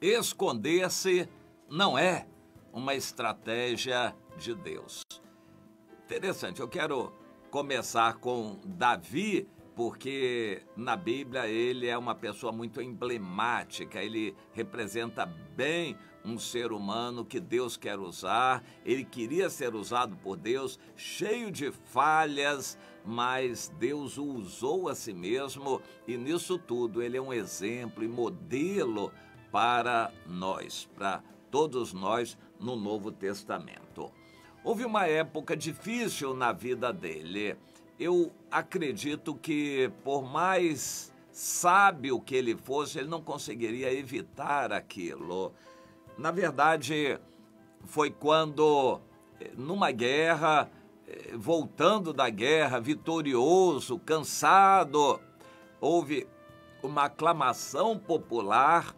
Esconder-se não é uma estratégia de Deus. Interessante, eu quero começar com Davi, porque na Bíblia ele é uma pessoa muito emblemática, ele representa bem um ser humano que Deus quer usar, ele queria ser usado por Deus, cheio de falhas, mas Deus o usou a si mesmo e nisso tudo ele é um exemplo e modelo para nós, para todos nós no Novo Testamento. Houve uma época difícil na vida dele. Eu acredito que, por mais sábio que ele fosse, ele não conseguiria evitar aquilo. Na verdade, foi quando, numa guerra, voltando da guerra, vitorioso, cansado, houve uma aclamação popular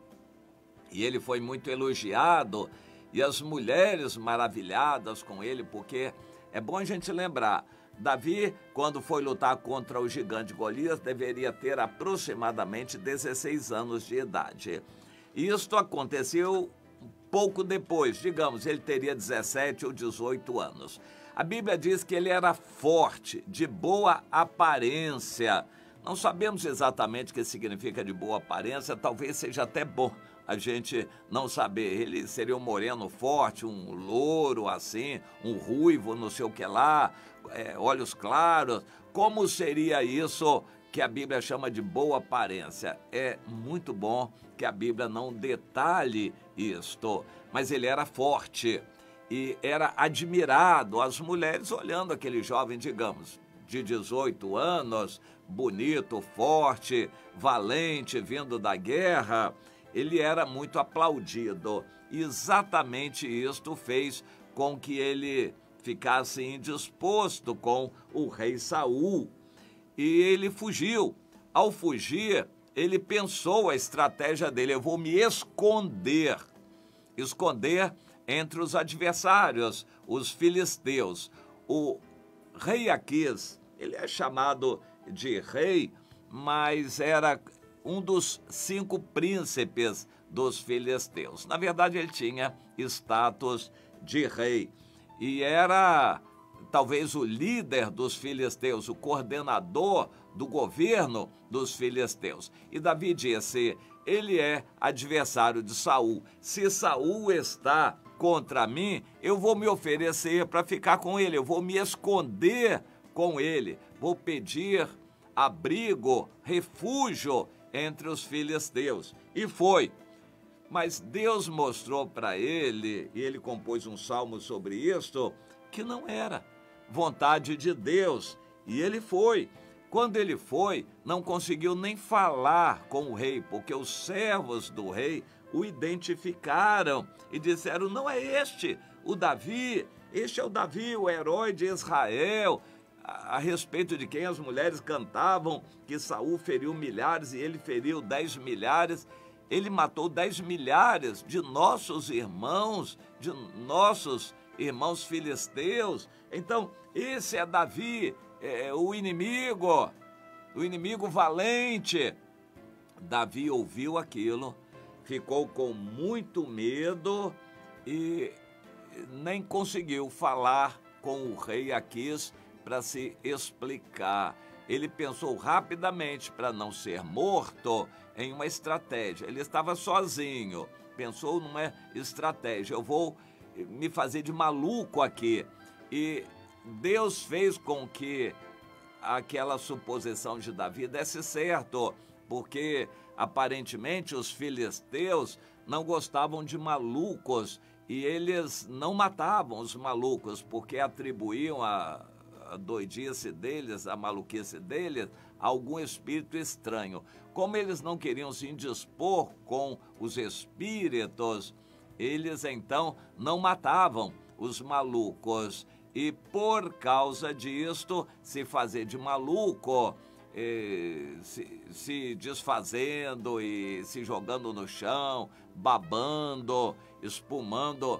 e ele foi muito elogiado. E as mulheres maravilhadas com ele, porque é bom a gente lembrar, Davi, quando foi lutar contra o gigante Golias, deveria ter aproximadamente 16 anos de idade. E isto aconteceu pouco depois, digamos, ele teria 17 ou 18 anos. A Bíblia diz que ele era forte, de boa aparência. Não sabemos exatamente o que significa de boa aparência, talvez seja até bom a gente não saber. Ele seria um moreno forte, um louro assim, um ruivo, não sei o que lá, olhos claros. Como seria isso que a Bíblia chama de boa aparência? É muito bom que a Bíblia não detalhe isto, mas ele era forte e era admirado. As mulheres olhando aquele jovem, digamos, de 18 anos, bonito, forte, valente, vindo da guerra, ele era muito aplaudido. E exatamente isto fez com que ele ficasse indisposto com o rei Saul. E ele fugiu. Ao fugir, ele pensou a estratégia dele: eu vou me esconder. Esconder entre os adversários, os filisteus. O rei Aquis, ele é chamado de rei, mas era um dos 5 príncipes dos filisteus. Na verdade, ele tinha status de rei e era talvez o líder dos filisteus, o coordenador do governo dos filisteus. E Davi disse: ele é adversário de Saul. Se Saul está contra mim, eu vou me oferecer para ficar com ele, eu vou me esconder com ele, vou pedir abrigo, refúgio entre os filisteus. E foi. Mas Deus mostrou para ele, e ele compôs um salmo sobre isto, que não era vontade de Deus. E ele foi. Quando ele foi, não conseguiu nem falar com o rei, porque os servos do rei o identificaram e disseram: não é este o Davi, este é o Davi, o herói de Israel, a respeito de quem as mulheres cantavam que Saul feriu milhares e ele feriu 10 milhares. Ele matou 10 milhares de nossos irmãos filisteus. Então, esse é Davi, o inimigo valente. Davi ouviu aquilo, ficou com muito medo e nem conseguiu falar com o rei Aquis para se explicar. Ele pensou rapidamente, para não ser morto, em uma estratégia. Ele estava sozinho, pensou numa estratégia: eu vou me fazer de maluco aqui. E Deus fez com que aquela suposição de Davi desse certo, porque aparentemente os filisteus não gostavam de malucos e eles não matavam os malucos, porque atribuíam a doidice deles, a maluquice deles, a algum espírito estranho. Como eles não queriam se indispor com os espíritos, eles então não matavam os malucos. E por causa disto, se fazer de maluco, se desfazendo e se jogando no chão, babando, espumando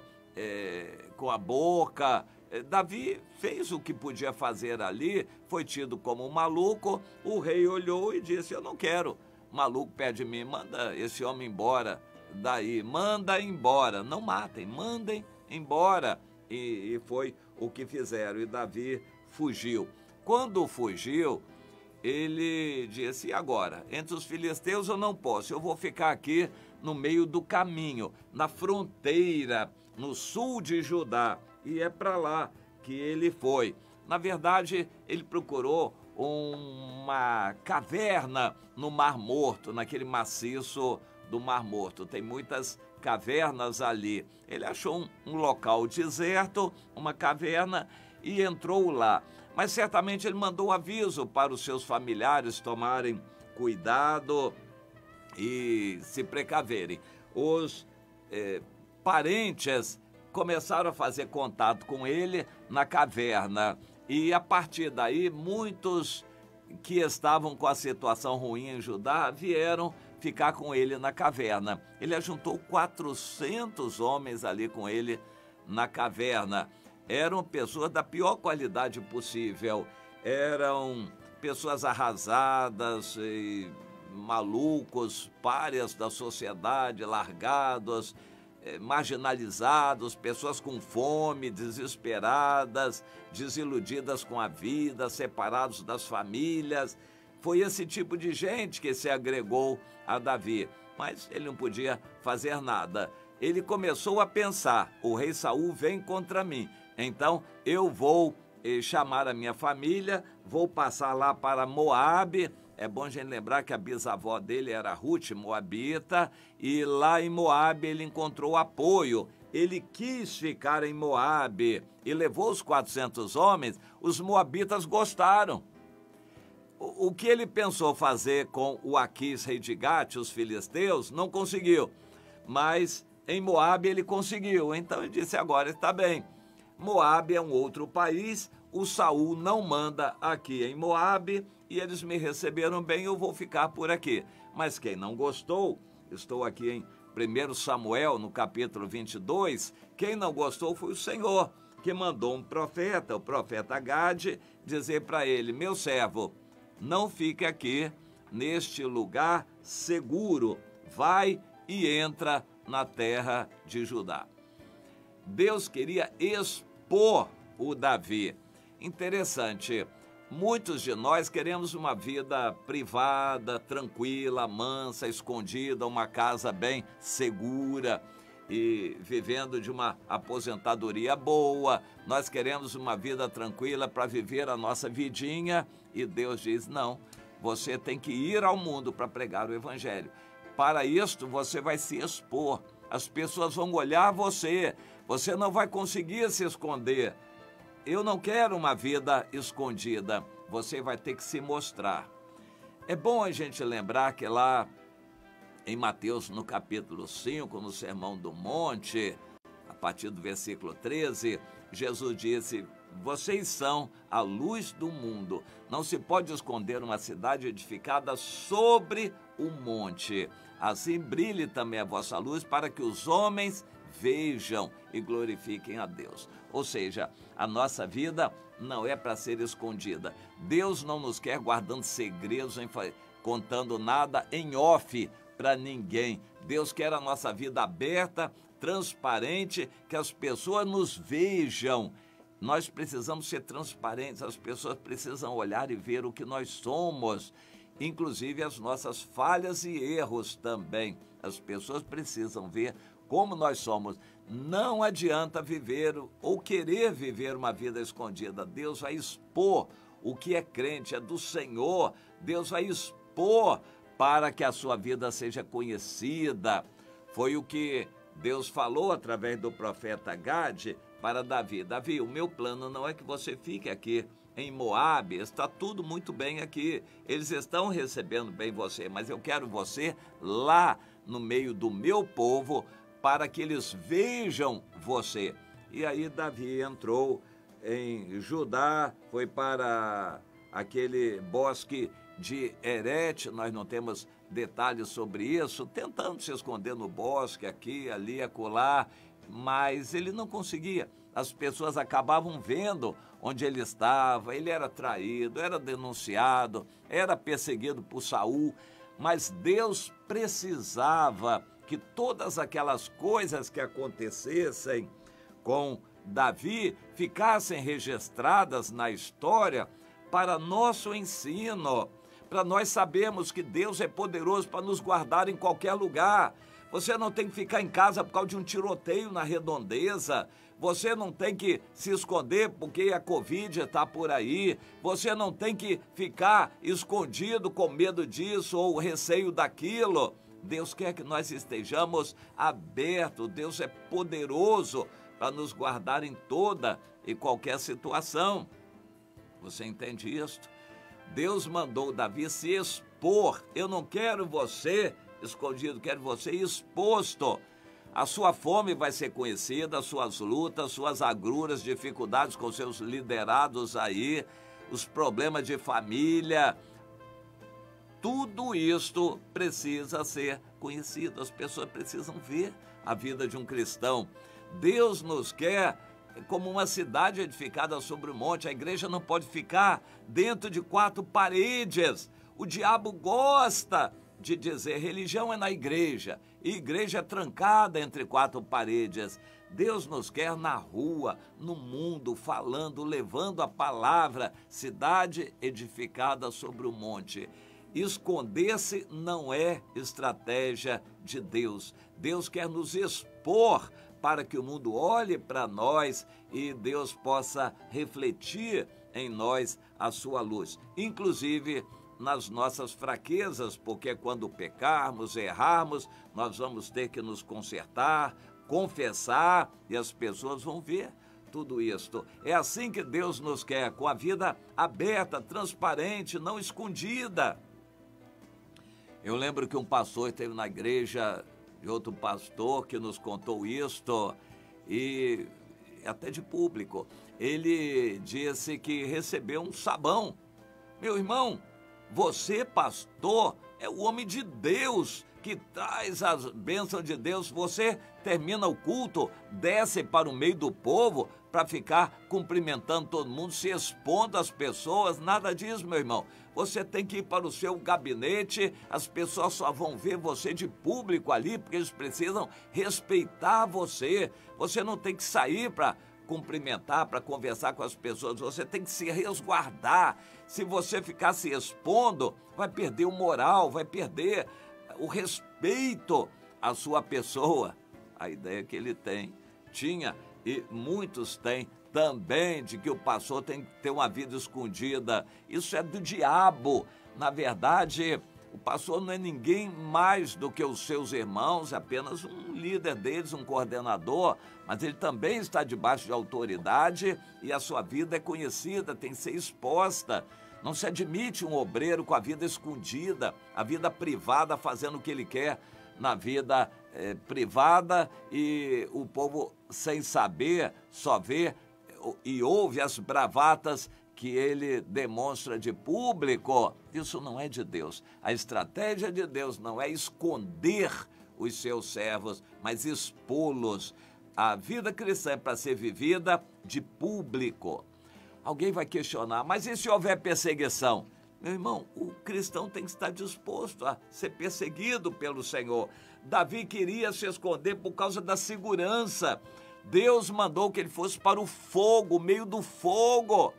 com a boca. Davi fez o que podia fazer ali, foi tido como um maluco. O rei olhou e disse: eu não quero maluco perto de mim, manda esse homem embora daí, manda embora, não matem, mandem embora. E foi o que fizeram, e Davi fugiu. Quando fugiu, ele disse, e agora? Entre os filisteus eu não posso, eu vou ficar aqui no meio do caminho, na fronteira, no sul de Judá. E é para lá que ele foi. Na verdade, ele procurou uma caverna no Mar Morto, naquele maciço do Mar Morto. Tem muitas cavernas ali. Ele achou um local deserto, uma caverna, e entrou lá. Mas certamente ele mandou aviso para os seus familiares tomarem cuidado e se precaverem. Os parentes começaram a fazer contato com ele na caverna. E a partir daí, muitos que estavam com a situação ruim em Judá vieram ficar com ele na caverna. Ele ajuntou 400 homens ali com ele na caverna. Eram pessoas da pior qualidade possível. Eram pessoas arrasadas, e malucos, párias da sociedade, largados, marginalizados, pessoas com fome, desesperadas, desiludidas com a vida, separados das famílias. Foi esse tipo de gente que se agregou a Davi, mas ele não podia fazer nada. Ele começou a pensar, o rei Saul vem contra mim, então eu vou chamar a minha família, vou passar lá para Moabe. É bom a gente lembrar que a bisavó dele era Ruth, moabita, e lá em Moabe ele encontrou apoio. Ele quis ficar em Moabe e levou os 400 homens. Os moabitas gostaram. O que ele pensou fazer com o Aquis, rei de Gate, os filisteus, não conseguiu. Mas em Moabe ele conseguiu. Então ele disse, agora está bem. Moabe é um outro país, o Saul não manda aqui em Moabe, e eles me receberam bem, eu vou ficar por aqui. Mas quem não gostou, estou aqui em 1 Samuel, no capítulo 22, quem não gostou foi o Senhor, que mandou um profeta, o profeta Gade, dizer para ele, meu servo, não fique aqui neste lugar seguro, vai e entra na terra de Judá. Deus queria expor o Davi. Interessante, muitos de nós queremos uma vida privada, tranquila, mansa, escondida, uma casa bem segura e vivendo de uma aposentadoria boa. Nós queremos uma vida tranquila para viver a nossa vidinha, e Deus diz, não, você tem que ir ao mundo para pregar o evangelho. Para isto você vai se expor, as pessoas vão olhar você não vai conseguir se esconder. Eu não quero uma vida escondida, você vai ter que se mostrar. É bom a gente lembrar que lá em Mateus, no capítulo 5, no Sermão do Monte, a partir do versículo 13, Jesus disse, vocês são a luz do mundo. Não se pode esconder uma cidade edificada sobre o monte. Assim brilhe também a vossa luz para que os homens vejam e glorifiquem a Deus. Ou seja, a nossa vida não é para ser escondida. Deus não nos quer guardando segredos, contando nada em off para ninguém. Deus quer a nossa vida aberta, transparente, que as pessoas nos vejam. Nós precisamos ser transparentes, as pessoas precisam olhar e ver o que nós somos, inclusive as nossas falhas e erros também. As pessoas precisam ver como nós somos. Não adianta viver ou querer viver uma vida escondida. Deus vai expor o que é crente, é do Senhor. Deus vai expor para que a sua vida seja conhecida. Foi o que Deus falou através do profeta Gade para Davi. Davi, o meu plano não é que você fique aqui em Moabe, está tudo muito bem aqui. Eles estão recebendo bem você, mas eu quero você lá no meio do meu povo, para que eles vejam você. E aí Davi entrou em Judá, foi para aquele bosque de Herete, nós não temos detalhes sobre isso, tentando se esconder no bosque, aqui, ali, acolá, mas ele não conseguia. As pessoas acabavam vendo onde ele estava, ele era traído, era denunciado, era perseguido por Saul, mas Deus precisava que todas aquelas coisas que acontecessem com Davi ficassem registradas na história para nosso ensino, para nós sabermos que Deus é poderoso para nos guardar em qualquer lugar. Você não tem que ficar em casa por causa de um tiroteio na redondeza. Você não tem que se esconder porque a Covid está por aí. Você não tem que ficar escondido com medo disso ou receio daquilo. Deus quer que nós estejamos abertos. Deus é poderoso para nos guardar em toda e qualquer situação. Você entende isto? Deus mandou Davi se expor. Eu não quero você escondido, quero você exposto. A sua fome vai ser conhecida, as suas lutas, suas agruras, dificuldades com seus liderados aí, os problemas de família. Tudo isto precisa ser conhecido. As pessoas precisam ver a vida de um cristão. Deus nos quer como uma cidade edificada sobre o monte. A igreja não pode ficar dentro de quatro paredes. O diabo gosta de dizer religião é na igreja, e igreja é trancada entre quatro paredes. Deus nos quer na rua, no mundo, falando, levando a palavra, cidade edificada sobre o monte. Esconder-se não é estratégia de Deus. Deus quer nos expor para que o mundo olhe para nós e Deus possa refletir em nós a sua luz, inclusive nas nossas fraquezas, porque quando pecarmos, errarmos, nós vamos ter que nos consertar, confessar, e as pessoas vão ver tudo isto. É assim que Deus nos quer, com a vida aberta, transparente, não escondida. Eu lembro que um pastor esteve na igreja de outro pastor que nos contou isto, e até de público. Ele disse que recebeu um sabão. Meu irmão, você, pastor, é o homem de Deus que traz as bênçãos de Deus. Você termina o culto, desce para o meio do povo para ficar cumprimentando todo mundo, se expondo às pessoas. Nada disso, meu irmão. Você tem que ir para o seu gabinete, as pessoas só vão ver você de público ali, porque eles precisam respeitar você. Você não tem que sair para cumprimentar, para conversar com as pessoas, você tem que se resguardar. Se você ficar se expondo, vai perder o moral, vai perder o respeito à sua pessoa. A ideia que ele tinha, e muitos têm também, de que o pastor tem que ter uma vida escondida. Isso é do diabo. Na verdade, o pastor não é ninguém mais do que os seus irmãos, é apenas um líder deles, um coordenador, mas ele também está debaixo de autoridade e a sua vida é conhecida, tem que ser exposta. Não se admite um obreiro com a vida escondida, a vida privada, fazendo o que ele quer na vida privada, e o povo, sem saber, só vê e ouve as bravatas que ele demonstra de público. Isso não é de Deus. A estratégia de Deus não é esconder os seus servos, mas expô-los. A vida cristã é para ser vivida de público. Alguém vai questionar, mas e se houver perseguição? Meu irmão, o cristão tem que estar disposto a ser perseguido pelo Senhor. Davi queria se esconder por causa da segurança. Deus mandou que ele fosse para o fogo, o meio do fogo.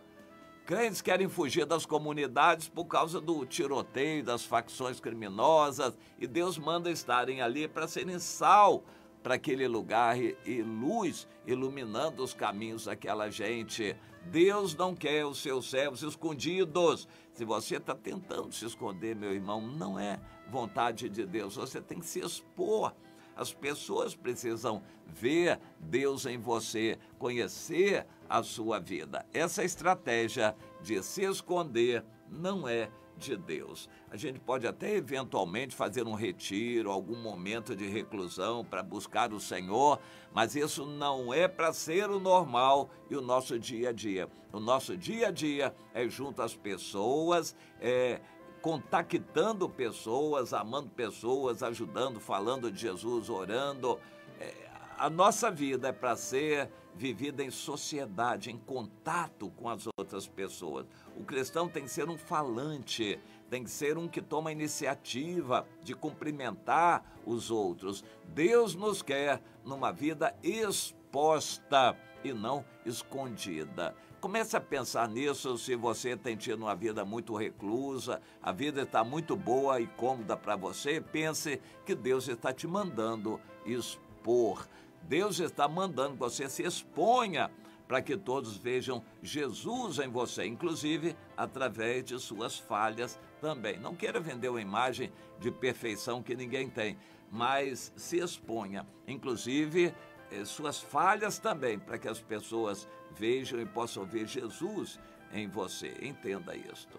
Crentes querem fugir das comunidades por causa do tiroteio, das facções criminosas, e Deus manda estarem ali para serem sal para aquele lugar e luz, iluminando os caminhos daquela gente. Deus não quer os seus servos escondidos. Se você está tentando se esconder, meu irmão, não é vontade de Deus. Você tem que se expor. As pessoas precisam ver Deus em você, conhecer a sua vida. Essa estratégia de se esconder não é de Deus. A gente pode até eventualmente fazer um retiro, algum momento de reclusão para buscar o Senhor, mas isso não é para ser o normal e o nosso dia a dia. O nosso dia a dia é junto às pessoas, contactando pessoas, amando pessoas, ajudando, falando de Jesus, orando. A nossa vida é para ser vivida em sociedade, em contato com as outras pessoas. O cristão tem que ser um falante, tem que ser um que toma a iniciativa de cumprimentar os outros. Deus nos quer numa vida exposta e não escondida. Comece a pensar nisso. Se você tem tido uma vida muito reclusa, a vida está muito boa e cômoda para você, pense que Deus está te mandando expor. Deus está mandando que você se exponha para que todos vejam Jesus em você, inclusive através de suas falhas também. Não queira vender uma imagem de perfeição que ninguém tem, mas se exponha, inclusive suas falhas também, para que as pessoas vejam e possam ver Jesus em você. Entenda isto.